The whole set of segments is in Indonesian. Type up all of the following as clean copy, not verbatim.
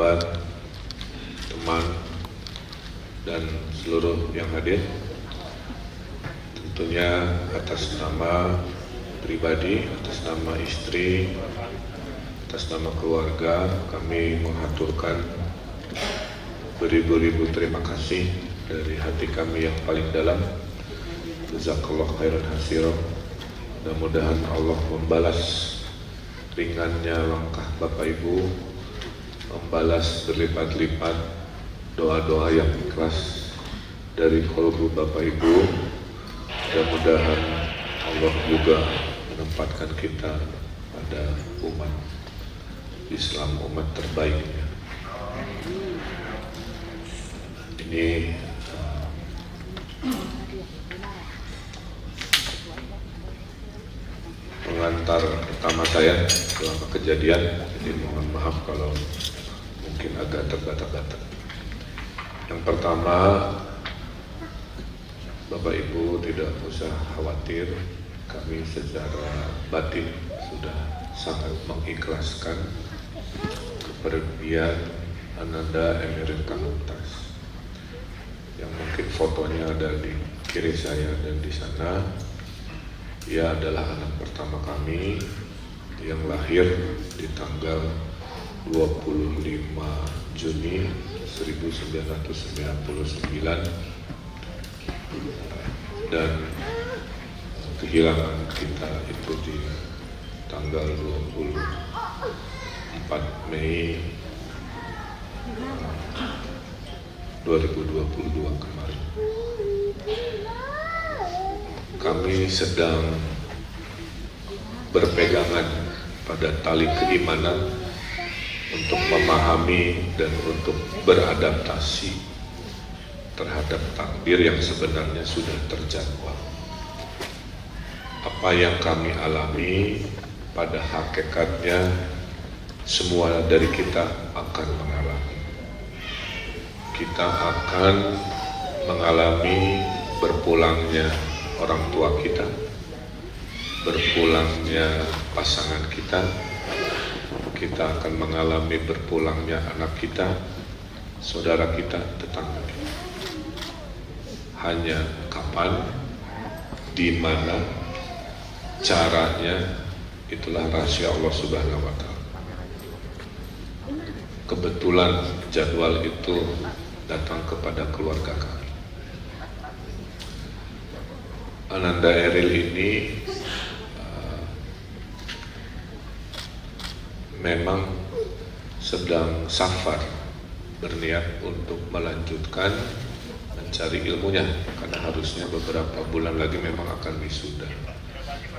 kerabat, teman, dan seluruh yang hadir. Tentunya atas nama pribadi, atas nama istri, atas nama keluarga, kami mengaturkan beribu-ribu terima kasih dari hati kami yang paling dalam. Jazakallah khairan hasiran. Mudah-mudahan Allah membalas ringannya langkah Bapak Ibu, membalas berlipat-lipat doa-doa yang ikhlas dari qalbu Bapak Ibu. Mudah-mudahan Allah juga menempatkan kita pada umat Islam, umat terbaiknya. Ini pengantar pertama saya selama kejadian, jadi mohon maaf kalau mungkin agak terbata-bata. Yang pertama, Bapak Ibu tidak usah khawatir, kami secara batin sudah sangat mengikhlaskan kepergian Ananda Emeril Kan Mumtaz, yang mungkin fotonya ada di kiri saya dan di sana. Ia adalah anak pertama kami yang lahir di tanggal 25 Juni 1999 dan kehilangan kita itu di tanggal 24 Mei 2022 kemarin. Kami sedang berpegangan pada tali keimanan untuk memahami dan untuk beradaptasi terhadap takdir yang sebenarnya sudah terjadwal. Apa yang kami alami pada hakikatnya semua dari kita akan mengalami. Kita akan mengalami berpulangnya orang tua kita, berpulangnya pasangan kita, kita akan mengalami berpulangnya anak kita, saudara kita, tetangga kita. Hanya kapan, di mana, caranya, itulah rahasia Allah Subhanahu wa Ta'ala. Kebetulan jadwal itu datang kepada keluarga kami. Ananda Eril ini memang sedang safar, berniat untuk melanjutkan mencari ilmunya, karena harusnya beberapa bulan lagi memang akan wisuda.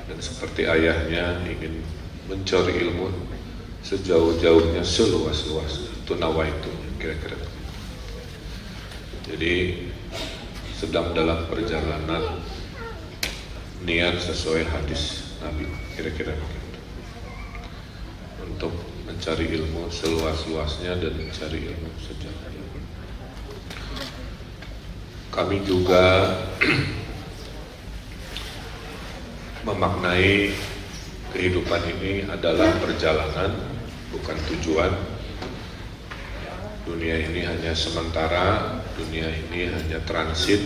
Dan seperti ayahnya ingin mencari ilmu sejauh-jauhnya, seluas-luasnya. Itu nawaitu, kira-kira. Jadi sedang dalam perjalanan niat sesuai hadis Nabi, kira-kira begitu, untuk mencari ilmu seluas-luasnya dan mencari ilmu sejauh-jauhnya. Kami juga memaknai kehidupan ini adalah perjalanan, bukan tujuan. Dunia ini hanya sementara, dunia ini hanya transit,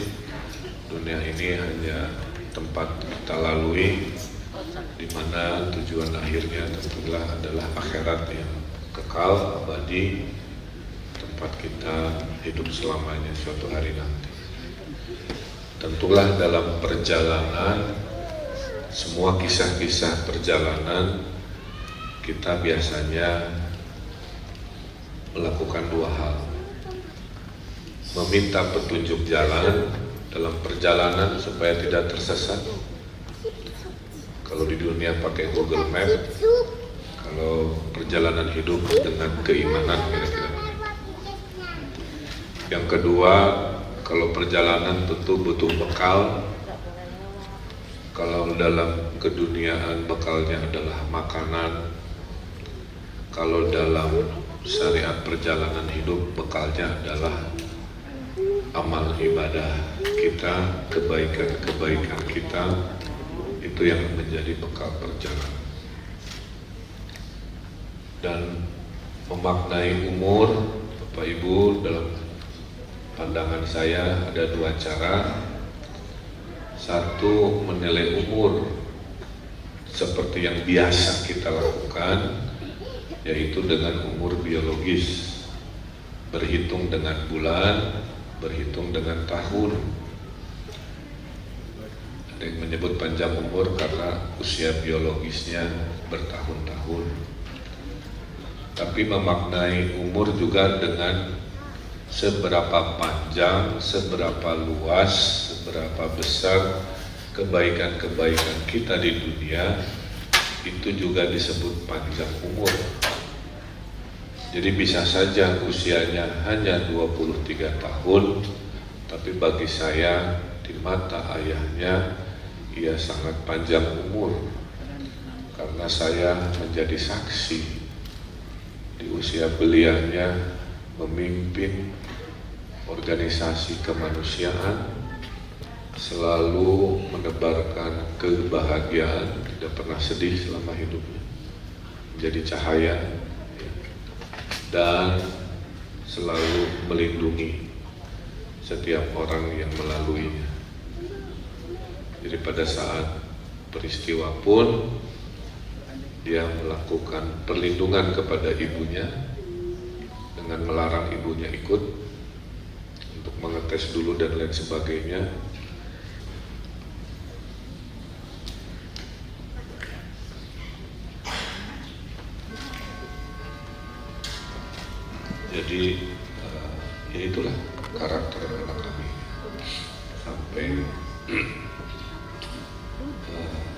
dunia ini hanya tempat kita lalui, di mana tujuan akhirnya tentulah adalah akhirat yang kekal, abadi, tempat kita hidup selamanya suatu hari nanti. Tentulah dalam perjalanan, semua kisah-kisah perjalanan, kita biasanya melakukan dua hal: meminta petunjuk jalan dalam perjalanan supaya tidak tersesat. Kalau di dunia pakai Google Map, kalau perjalanan hidup dengan keimanan, kira-kira begitu. Yang kedua, kalau perjalanan tentu butuh bekal. Kalau dalam keduniaan bekalnya adalah makanan. Kalau dalam syariat perjalanan hidup bekalnya adalah amal ibadah kita, kebaikan-kebaikan kita, itu yang menjadi bekal perjalanan. Dan Memaknai umur, Bapak Ibu, dalam pandangan saya ada dua cara. Satu, menilai umur seperti yang biasa kita lakukan, yaitu dengan umur biologis, berhitung dengan bulan, berhitung dengan tahun. Ada yang menyebut panjang umur karena usia biologisnya bertahun-tahun. Tapi memaknai umur juga dengan seberapa panjang, seberapa luas, seberapa besar kebaikan-kebaikan kita di dunia, itu juga disebut panjang umur. Jadi bisa saja usianya hanya 23 tahun, tapi bagi saya di mata ayahnya ia sangat panjang umur, karena saya menjadi saksi di usia beliaunya memimpin organisasi kemanusiaan, selalu menebarkan kebahagiaan, tidak pernah sedih selama hidupnya, menjadi cahaya dan selalu melindungi setiap orang yang melaluinya. Jadi pada saat peristiwa pun dia melakukan perlindungan kepada ibunya dengan melarang ibunya ikut untuk mengetes dulu dan lain sebagainya. Jadi ya itulah karakter anak kami sampai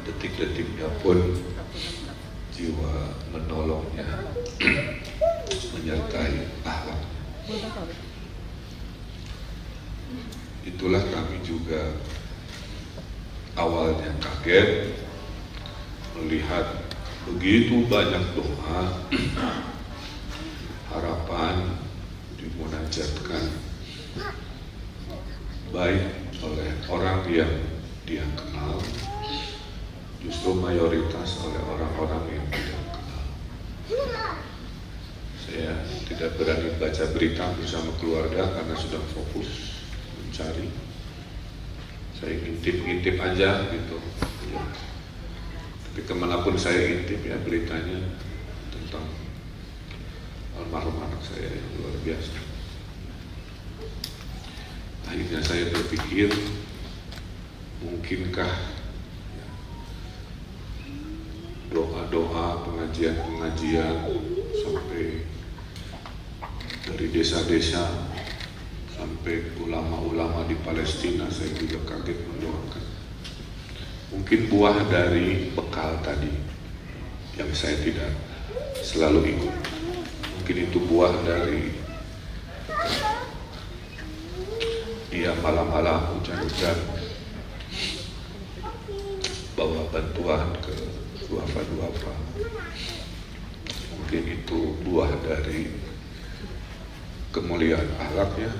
detik-detiknya pun jiwa menolongnya menyertai akhlak. Itulah kami juga awalnya kaget melihat begitu banyak doa, harapan dimunajatkan baik oleh orang yang dia kenal, justru mayoritas oleh orang-orang yang tidak kenal. Saya tidak berani baca berita bersama keluarga karena sudah fokus mencari. Saya ngintip-ngintip aja gitu ya. Tapi kemanapun saya intip ya beritanya tentang almarhum anak saya yang luar biasa. Akhirnya saya berpikir, mungkinkah doa-doa, pengajian-pengajian sampai dari desa-desa sampai ulama-ulama di Palestina, saya juga kaget mendoakan. Mungkin buah dari bekal tadi yang saya tidak selalu ikut. Mungkin itu buah dari malam-malam hujan-hujan bawa bantuan ke duafa-duafa. Mungkin itu buah dari kemuliaan akhlaknya.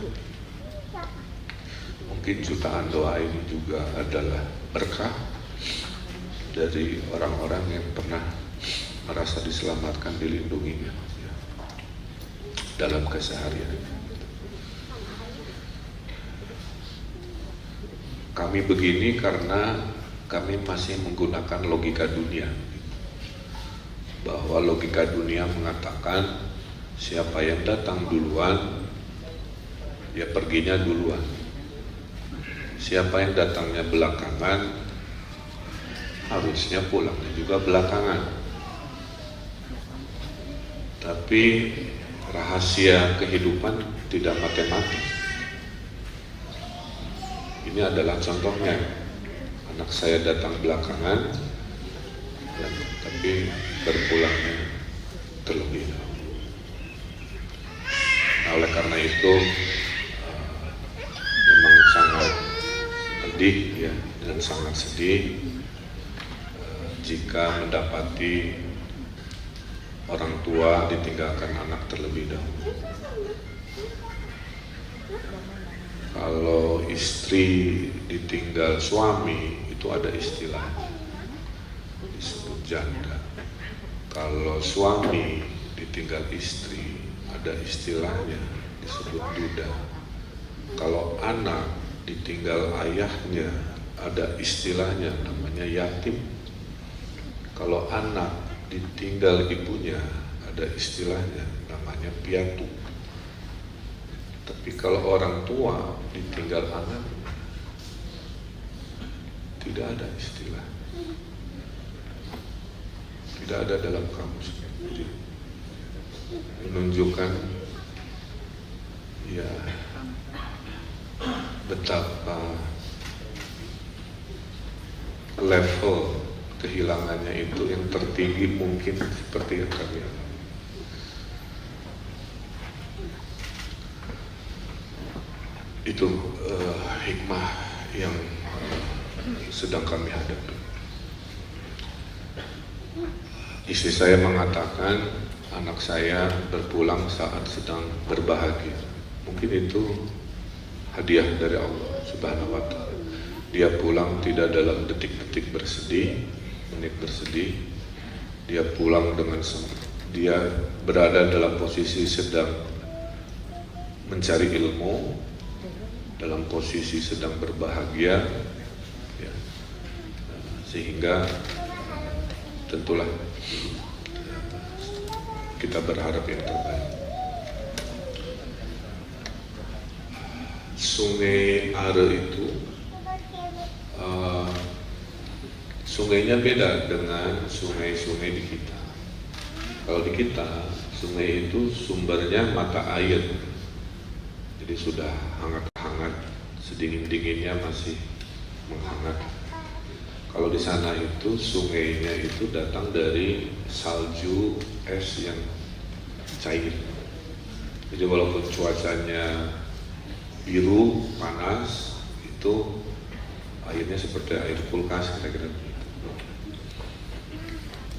Mungkin jutaan doa ini juga adalah berkah dari orang-orang yang pernah merasa diselamatkan, dilindunginya dalam keseharian. Kami begini karena kami masih menggunakan logika dunia, bahwa logika dunia mengatakan siapa yang datang duluan, ya perginya duluan. Siapa yang datangnya belakangan, harusnya pulangnya juga belakangan. Tapi rahasia kehidupan tidak matematis. Ini adalah contohnya. Anak saya datang belakangan, tapi berpulangnya terlebih dahulu. Nah, oleh karena itu memang sangat pedih ya, dan sangat sedih jika mendapati orang tua ditinggalkan anak terlebih dahulu. Kalau istri ditinggal suami, itu ada istilahnya, disebut janda. Kalau suami ditinggal istri, ada istilahnya disebut duda. Kalau anak ditinggal ayahnya, ada istilahnya namanya yatim. Kalau anak ditinggal ibunya, ada istilahnya namanya piatu. Tapi kalau orang tua ditinggal anak, tidak ada istilah, tidak ada dalam kamus. Jadi menunjukkan ya betapa level kehilangannya itu yang tertinggi mungkin seperti yang kami alami. Itu hikmah yang sedang kami hadapi. Istri saya mengatakan anak saya berpulang saat sedang berbahagia. Mungkin itu hadiah dari Allah Subhanahu wa Ta'ala. Dia pulang tidak dalam detik-detik bersedih, menit bersedih. Dia pulang dengan dia berada dalam posisi sedang mencari ilmu, dalam posisi sedang berbahagia, ya. Sehingga tentulah kita berharap yang terbaik. Sungai Are itu sungainya beda dengan sungai-sungai di kita. Kalau di kita, sungai itu sumbernya mata air, jadi sudah hangat-hangat, sedingin-dinginnya masih menghangat. Kalau di sana itu sungainya itu datang dari salju es yang cair. Jadi walaupun cuacanya biru, panas, itu airnya seperti air kulkas kira-kira.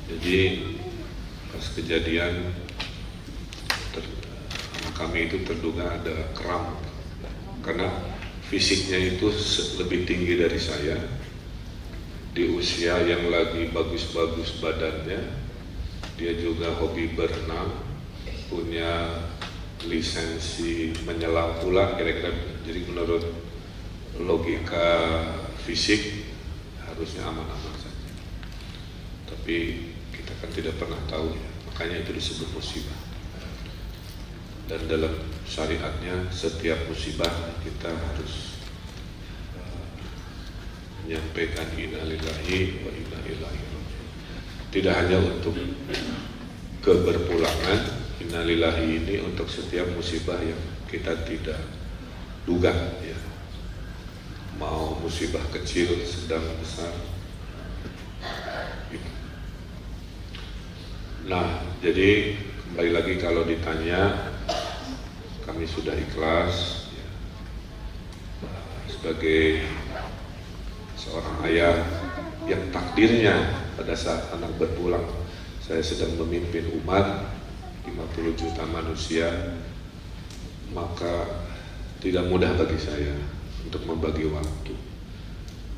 Jadi pas kejadian kami itu terduga ada keram, karena fisiknya itu lebih tinggi dari saya, di usia yang lagi bagus-bagus badannya, dia juga hobi berenang, punya lisensi menyelam pula kira-kira. Jadi menurut logika fisik harusnya aman-aman saja, tapi kita kan tidak pernah tahu ya, makanya itu disebut musibah. Dan dalam syariatnya setiap musibah kita harus menyampaikan inna lillahi wa inna ilaihi raji'un. Tidak hanya untuk keberpulangan, inna lillahi ini untuk setiap musibah yang kita tidak duga ya. Mau musibah kecil, sedang, besar. Nah, jadi kembali lagi kalau ditanya, kami sudah ikhlas ya, sebagai seorang ayah yang takdirnya pada saat anak berpulang, saya sedang memimpin umat 50 juta manusia, maka tidak mudah bagi saya untuk membagi waktu.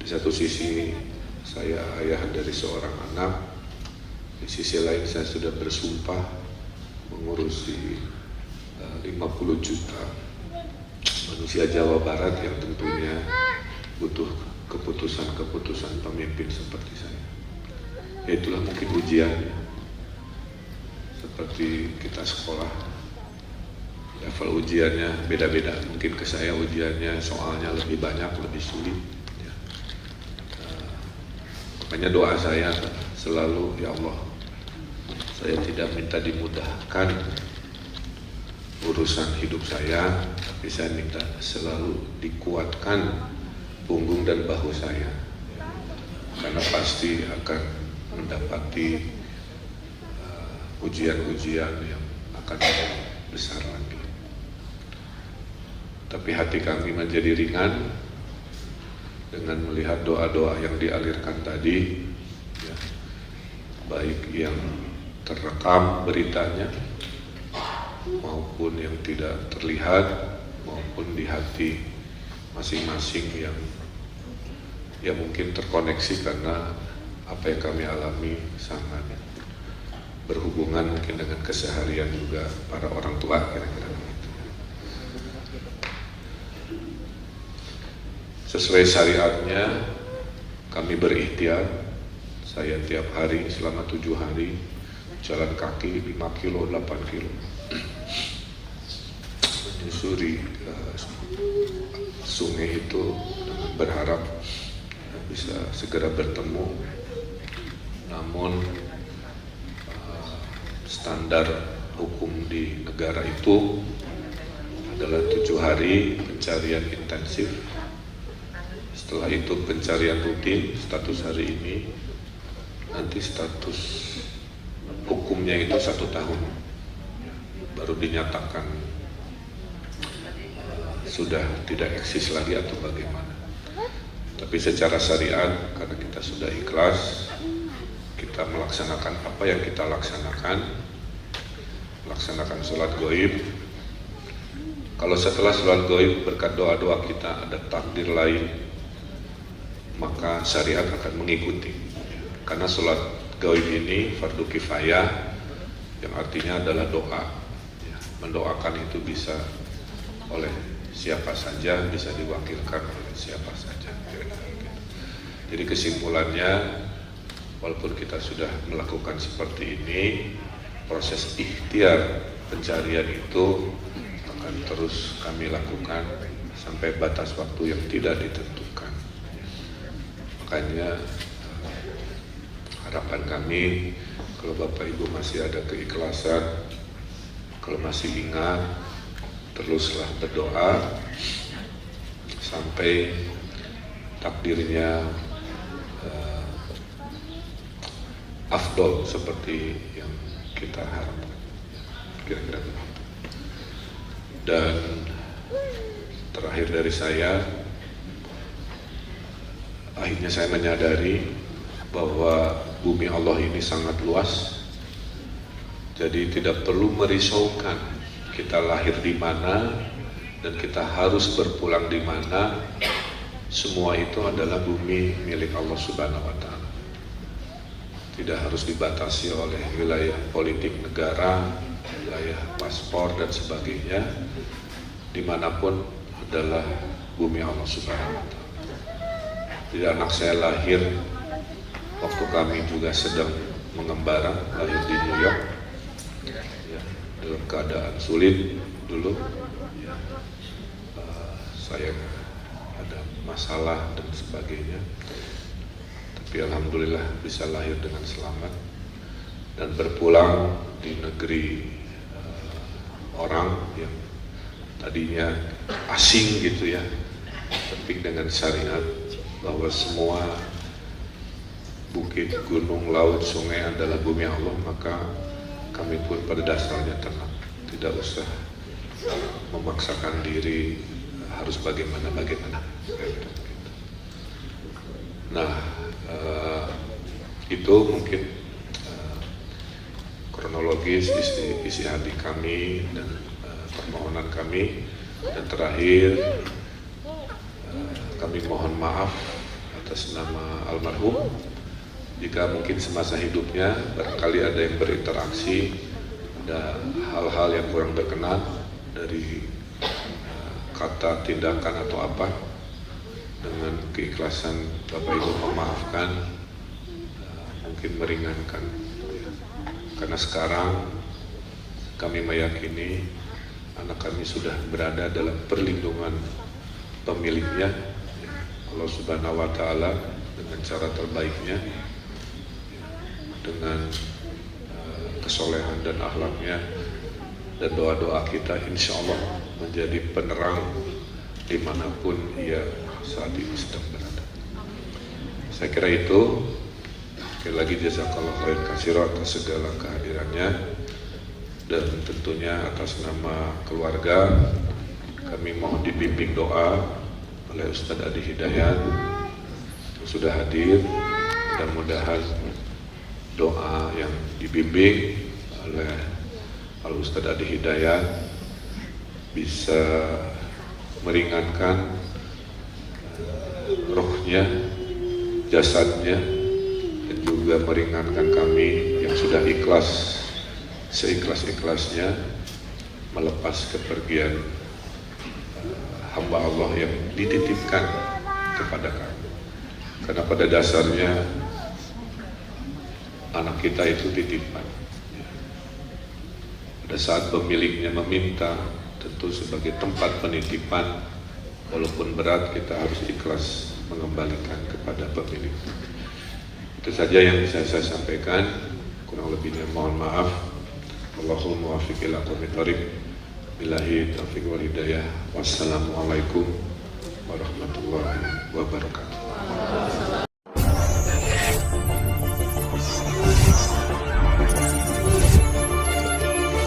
Di satu sisi saya ayah dari seorang anak, di sisi lain saya sudah bersumpah mengurusi 50 juta manusia Jawa Barat yang tentunya butuh keputusan-keputusan pemimpin seperti saya. Ya itulah mungkin ujiannya. Seperti kita sekolah, level ujiannya beda-beda. Mungkin ke saya ujiannya soalnya lebih banyak, lebih sulit ya. Makanya doa saya selalu, ya Allah, saya tidak minta dimudahkan urusan hidup saya, tapi saya minta selalu dikuatkan punggung dan bahu saya, karena pasti akan mendapati ujian-ujian yang akan besar lagi. Tapi hati kami menjadi ringan dengan melihat doa-doa yang dialirkan tadi ya, baik yang terekam beritanya maupun yang tidak terlihat, maupun di hati masing-masing yang mungkin terkoneksi karena apa yang kami alami sangat berhubungan mungkin dengan keseharian juga para orang tua, kira-kira begitu. Sesuai syariatnya kami berikhtiar, saya tiap hari selama 7 hari jalan kaki 5 kilo, 8 kilo menyusuri sungai itu dengan berharap bisa segera bertemu. Namun standar hukum di negara itu adalah 7 hari pencarian intensif. Setelah itu pencarian rutin, status hari ini, nanti status hukumnya itu 1 tahun, baru dinyatakan sudah tidak eksis lagi atau bagaimana. Tapi secara syariat, karena kita sudah ikhlas, kita melaksanakan apa yang kita laksanakan sholat gaib. Kalau setelah sholat gaib berkat doa-doa kita ada takdir lain, maka syariat akan mengikuti. Karena sholat gaib ini fardu kifayah, yang artinya adalah doa. Mendoakan itu bisa oleh siapa saja, bisa diwakilkan oleh siapa saja. Jadi kesimpulannya, walaupun kita sudah melakukan seperti ini, proses ikhtiar pencarian itu akan terus kami lakukan sampai batas waktu yang tidak ditentukan. Makanya harapan kami, kalau Bapak Ibu masih ada keikhlasan, kalau masih ingat, teruslah berdoa sampai takdirnya afdol seperti yang kita harapkan, kira-kira begitu. Dan terakhir dari saya, akhirnya saya menyadari bahwa bumi Allah ini sangat luas, jadi tidak perlu merisaukan kita lahir di mana dan kita harus berpulang di mana. Semua itu adalah bumi milik Allah Subhanahu wa Ta'ala. Tidak harus dibatasi oleh wilayah politik negara, wilayah paspor dan sebagainya. Dimanapun adalah bumi Allah Subhanahu wa Ta'ala. Jadi anak saya lahir waktu kami juga sedang mengembara, lahir di New York, ya, dalam keadaan sulit dulu. Ya, saya ada masalah dan sebagainya, tapi alhamdulillah bisa lahir dengan selamat dan berpulang di negeri orang yang tadinya asing gitu ya, tapi dengan syariat bahwa semua bukit, gunung, laut, sungai adalah bumi Allah, maka kami pun pada dasarnya tenang, tidak usah memaksakan diri harus bagaimana. Nah, itu mungkin kronologis isi hati kami dan permohonan kami. Dan terakhir, kami mohon maaf atas nama almarhum jika mungkin semasa hidupnya barangkali ada yang berinteraksi, ada hal-hal yang kurang berkenan dari kata, tindakan atau apa. Dengan keikhlasan Bapak Ibu memaafkan, mungkin meringankan, karena sekarang kami meyakini anak kami sudah berada dalam perlindungan pemiliknya, Allah Subhanahu wa Ta'ala, dengan cara terbaiknya, dengan kesolehan dan akhlaknya, dan doa-doa kita insya Allah menjadi penerang dimanapun ia saat ini sedang berada. Saya kira itu. Sekali lagi jazakallah khairan katsira atas segala kehadirannya, dan tentunya atas nama keluarga kami mohon dibimbing doa oleh Ustadz Adi Hidayat yang sudah hadir. Mudah-mudahan doa yang dibimbing oleh Al-Ustadz Adi Hidayat bisa meringankan rohnya, jasadnya, dan juga meringankan kami yang sudah ikhlas seikhlas-ikhlasnya melepas kepergian hamba Allah yang dititipkan kepada kami. Karena pada dasarnya anak kita itu titipan. Pada saat pemiliknya meminta, tentu sebagai tempat penitipan, walaupun berat kita harus ikhlas mengembalikan kepada pemilik. Itu saja yang bisa saya sampaikan. Kurang lebihnya mohon maaf. Allahumma muwaffiq ila aqwamit thoriq. Billahi taufiq wal hidayah. Wassalamualaikum warahmatullahi wabarakatuh.